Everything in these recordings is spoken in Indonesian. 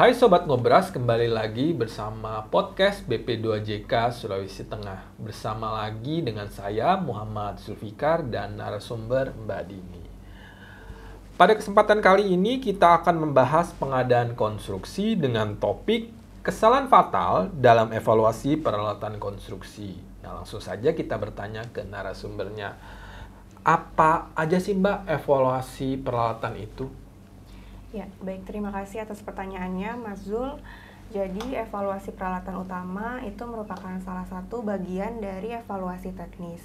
Hai Sobat Ngobras, kembali lagi bersama podcast BP2JK Sulawesi Tengah. Bersama lagi dengan saya Muhammad Zulfikar dan narasumber Mbak Dini. Pada kesempatan kali ini kita akan membahas pengadaan konstruksi dengan topik kesalahan fatal dalam evaluasi peralatan konstruksi. Nah, langsung saja kita bertanya ke narasumbernya. Apa aja sih Mbak evaluasi peralatan itu? Ya, baik. Terima kasih atas pertanyaannya, Mas Zul. Jadi, evaluasi peralatan utama itu merupakan salah satu bagian dari evaluasi teknis,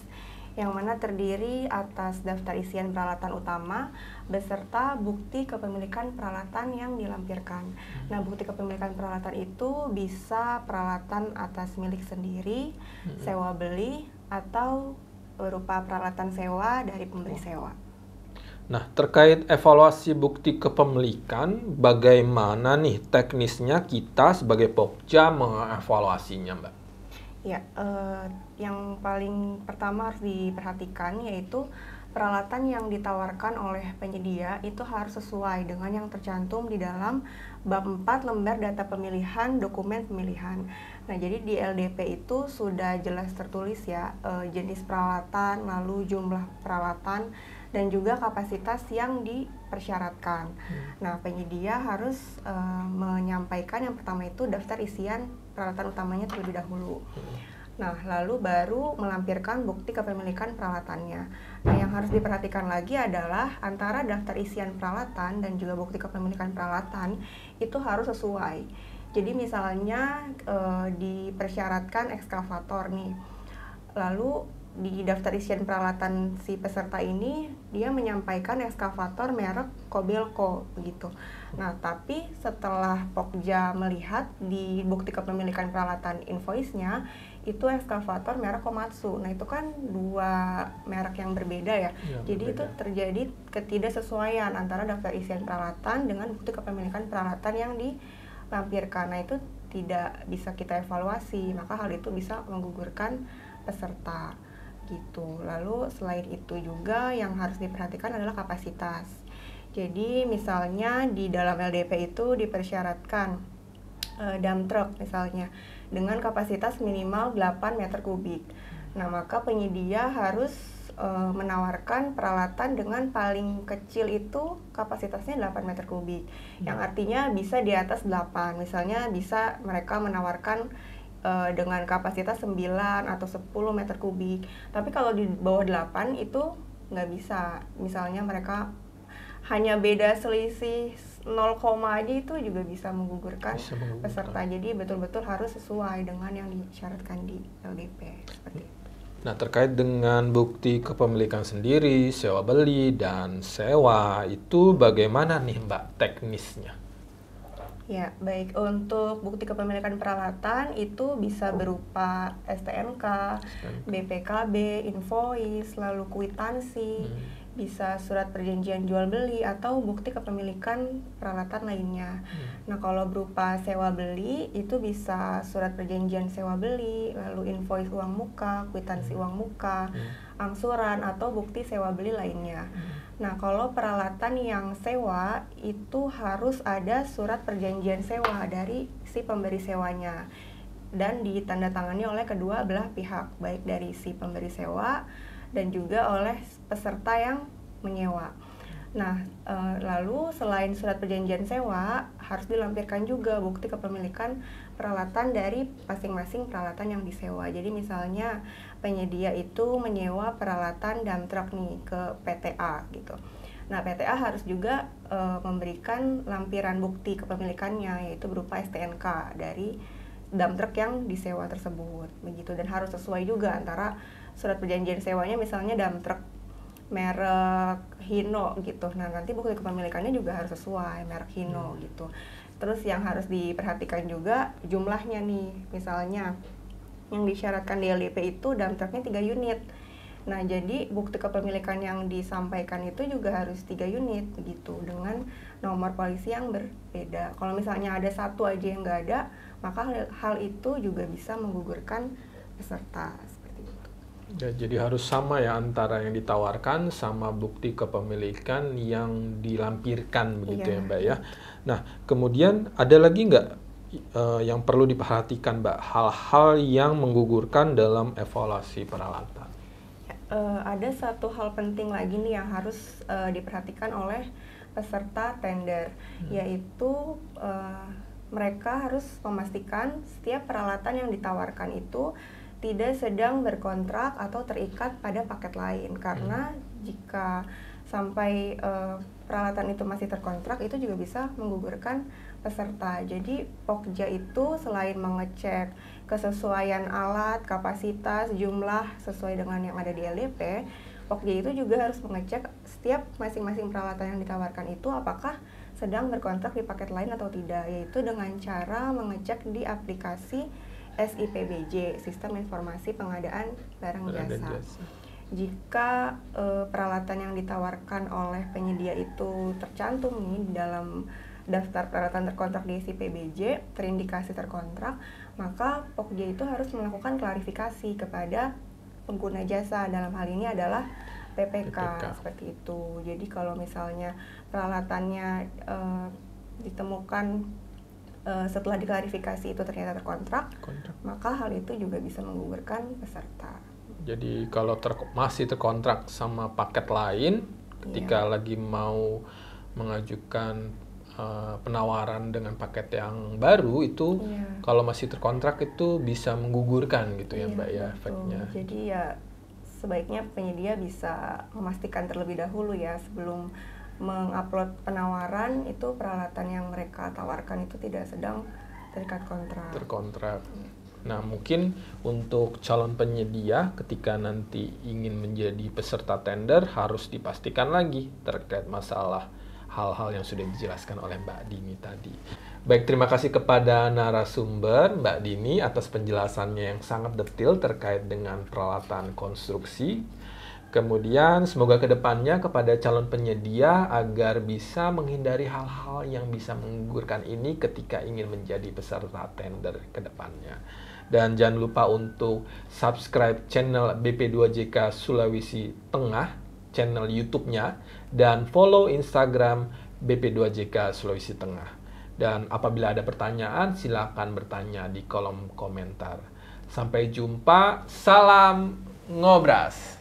yang mana terdiri atas daftar isian peralatan utama beserta bukti kepemilikan peralatan yang dilampirkan. Nah, bukti kepemilikan peralatan itu bisa peralatan atas milik sendiri, sewa beli, atau berupa peralatan sewa dari pemberi sewa. Nah, terkait evaluasi bukti kepemilikan, bagaimana nih teknisnya kita sebagai Pokja mengevaluasinya, Mbak? Ya, yang paling pertama harus diperhatikan yaitu peralatan yang ditawarkan oleh penyedia itu harus sesuai dengan yang tercantum di dalam bab 4 lembar data pemilihan dokumen pemilihan. Nah, jadi di LDP itu sudah jelas tertulis ya jenis peralatan, lalu jumlah peralatan, dan juga kapasitas yang dipersyaratkan. Nah, penyedia harus menyampaikan yang pertama itu daftar isian peralatan utamanya terlebih dahulu. Nah, lalu baru melampirkan bukti kepemilikan peralatannya. Nah, yang harus diperhatikan lagi adalah antara daftar isian peralatan dan juga bukti kepemilikan peralatan itu harus sesuai. Jadi misalnya dipersyaratkan ekskavator nih, lalu di daftar isian peralatan si peserta ini dia menyampaikan ekskavator merek Kobelco begitu. Nah, tapi setelah Pokja melihat di bukti kepemilikan peralatan invoice-nya itu ekskavator merek Komatsu. Nah, itu kan dua merek yang berbeda ya. Jadi itu terjadi ketidaksesuaian antara daftar isian peralatan dengan bukti kepemilikan peralatan yang dilampirkan. Nah, itu tidak bisa kita evaluasi, maka hal itu bisa menggugurkan peserta gitu. Lalu selain itu juga yang harus diperhatikan adalah kapasitas. Jadi misalnya di dalam LDP itu dipersyaratkan dump truck misalnya dengan kapasitas minimal 8 meter kubik. Nah, maka penyedia harus menawarkan peralatan dengan paling kecil itu kapasitasnya 8 meter kubik. Yang artinya bisa di atas 8. Misalnya bisa mereka menawarkan dengan kapasitas 9 atau 10 meter kubik. Tapi kalau di bawah 8 itu nggak bisa. Misalnya mereka hanya beda selisih 0, aja itu juga bisa menggugurkan peserta. Jadi betul-betul harus sesuai dengan yang disyaratkan di LDP. Seperti itu. Nah, terkait dengan bukti kepemilikan sendiri, sewa beli, dan sewa, itu bagaimana nih Mbak teknisnya? Ya, baik. Untuk bukti kepemilikan peralatan itu bisa berupa STNK, BPKB, invoice, lalu kwitansi, bisa surat perjanjian jual beli atau bukti kepemilikan peralatan lainnya. Nah, kalau berupa sewa beli itu bisa surat perjanjian sewa beli, lalu invoice uang muka, kwitansi uang muka, angsuran atau bukti sewa beli lainnya. Nah, kalau peralatan yang sewa itu harus ada surat perjanjian sewa dari si pemberi sewanya dan ditandatangani oleh kedua belah pihak, baik dari si pemberi sewa dan juga oleh peserta yang menyewa. Nah, lalu selain surat perjanjian sewa harus dilampirkan juga bukti kepemilikan peralatan dari masing-masing peralatan yang disewa. Jadi misalnya penyedia itu menyewa peralatan dump truck nih ke PTA gitu. Nah, PTA harus juga memberikan lampiran bukti kepemilikannya, yaitu berupa STNK dari dump truck yang disewa tersebut begitu, dan harus sesuai juga antara surat perjanjian sewanya misalnya dump truck merek Hino gitu. Nah, nanti bukti kepemilikannya juga harus sesuai merek Hino gitu. Terus yang harus diperhatikan juga jumlahnya nih. Misalnya yang disyaratkan di LDP itu dump trucknya 3 unit. Nah, jadi bukti kepemilikan yang disampaikan itu juga harus 3 unit begitu dengan nomor polisi yang berbeda. Kalau misalnya ada satu aja yang nggak ada, maka hal itu juga bisa menggugurkan peserta seperti itu. Ya, jadi harus sama ya antara yang ditawarkan sama bukti kepemilikan yang dilampirkan begitu ya Mbak ya. Nah, kemudian ada lagi nggak yang perlu diperhatikan Mbak, hal-hal yang menggugurkan dalam evaluasi peralatan? Ada satu hal penting lagi nih yang harus diperhatikan oleh peserta tender, yaitu mereka harus memastikan setiap peralatan yang ditawarkan itu tidak sedang berkontrak atau terikat pada paket lain, karena jika sampai peralatan itu masih terkontrak, itu juga bisa menggugurkan peserta. Jadi Pokja itu selain mengecek kesesuaian alat, kapasitas, jumlah sesuai dengan yang ada di LDP, Pokja itu juga harus mengecek setiap masing-masing peralatan yang ditawarkan itu apakah sedang berkontrak di paket lain atau tidak, yaitu dengan cara mengecek di aplikasi SIPBJ, Sistem Informasi Pengadaan Barang Jasa. Jika peralatan yang ditawarkan oleh penyedia itu tercantum nih dalam daftar peralatan terkontrak di SIPBJ, terindikasi terkontrak, maka Pokja itu harus melakukan klarifikasi kepada pengguna jasa, dalam hal ini adalah PPK. Seperti itu. Jadi kalau misalnya peralatannya ditemukan setelah diklarifikasi itu ternyata terkontrak, maka hal itu juga bisa menggugurkan peserta. Jadi kalau masih terkontrak sama paket lain, ketika lagi mau mengajukan penawaran dengan paket yang baru itu, kalau masih terkontrak itu bisa menggugurkan gitu ya Mbak ya, efeknya. Jadi ya sebaiknya penyedia bisa memastikan terlebih dahulu ya sebelum mengupload penawaran itu peralatan yang mereka tawarkan itu tidak sedang terikat kontrak. Terkontrak. Nah, mungkin untuk calon penyedia ketika nanti ingin menjadi peserta tender harus dipastikan lagi terkait masalah hal-hal yang sudah dijelaskan oleh Mbak Dini tadi. Baik, terima kasih kepada narasumber Mbak Dini atas penjelasannya yang sangat detail terkait dengan peralatan konstruksi. Kemudian semoga kedepannya kepada calon penyedia agar bisa menghindari hal-hal yang bisa menggugurkan ini ketika ingin menjadi peserta tender kedepannya. Dan jangan lupa untuk subscribe channel BP2JK Sulawesi Tengah, channel YouTube-nya, dan follow Instagram BP2JK Sulawesi Tengah. Dan apabila ada pertanyaan, silakan bertanya di kolom komentar. Sampai jumpa, salam ngobras!